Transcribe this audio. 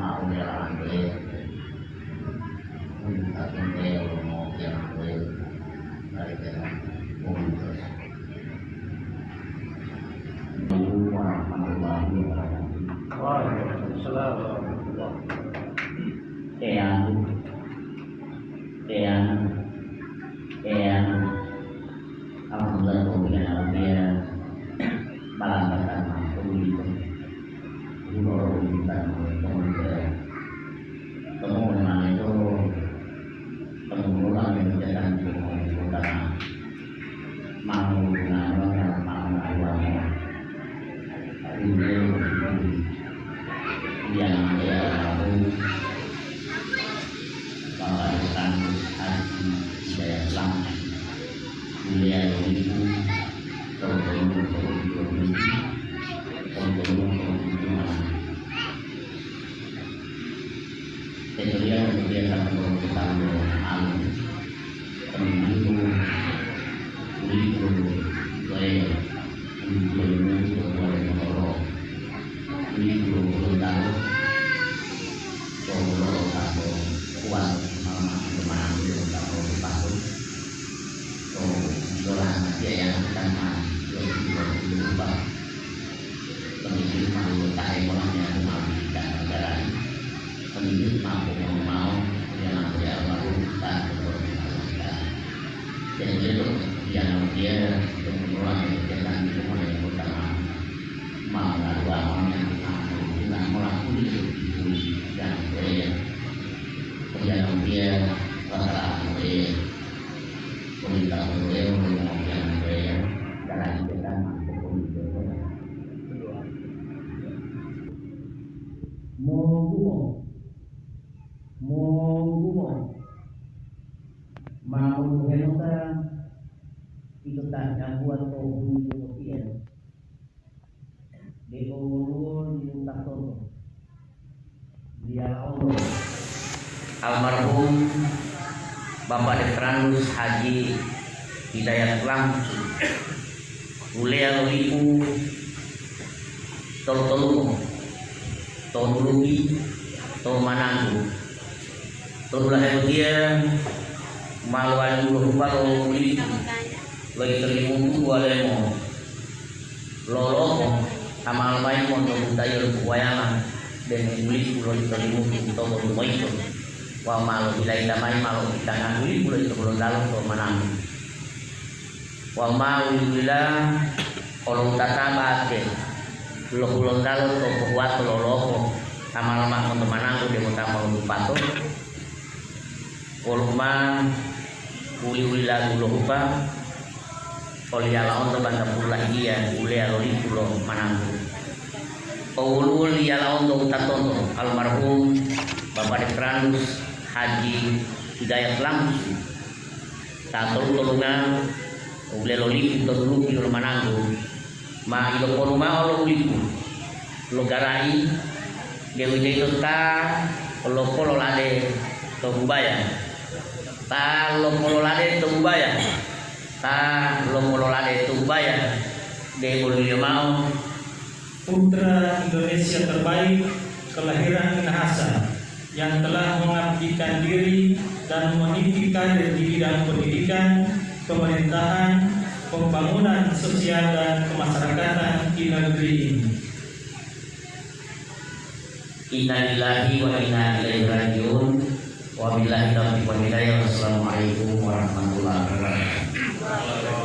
mau jalan gue untuk gue mau jalan gue dari jalan untuk warahmatullahi wabarakatuh. Waalaikumsalam. Alhamdulillah kemudian dia balangkan mampu itu baru kita kemudian teman itu pengulang yang berjalan di kota mau mengalami awalnya ini yang dia lalu bahkan haji saya selamat dia itu kemudian akan berkembang alam pemilu boleh dia pengeluaran kegiatan di rumah yang utama mengaluannya dengan melakukan yang kegiatan dia rasa dia pemerintah beliau mengumpulkan beliau dalam kegiatan mau itu tak buat kopi kemudian di ulun di takut dia Allah almarhum Bapak Dekranus Haji Hidayat langsung Ulea Loliku Tolutoluko Tolulugi Tolumananggu Tolulah dia maluan dulu baru Uliku lagi terlimu boleh mau lolo amal main mau tayo wayangan dan ulit pulau terlimu itu mau itu wa malu bilai damai malu kita nguli pulau itu belum dalam tuh menang wa malu bila kolong tata bate lo belum dalam tuh kuat lolo amal mak untuk menang dia mau tampal pato kolong mah uli lagu lo lupa oleh alaon to banda pulah dia ule alori pulo mananggu ulul ya alaon to tatonto almarhum Bapak Dekranus Haji Hidayat langsung tato tolungan ule loli to dulu pilo mananggu ma ilo poruma olo uliku lo garai dewi itu ta lo polo lade to bubaya ta lo polo lade to bubaya ta lo mololade Tubaya de boleh mau putra Indonesia terbaik kelahiran Minahasa yang telah mengabdikan diri dan meniti karir di bidang pendidikan, pemerintahan, pembangunan sosial dan kemasyarakatan di negeri ini. Innalillahi wa inna ilaihi rajiun. Wabillahi taufiq wal hidayah. Wassalamualaikum warahmatullahi wabarakatuh.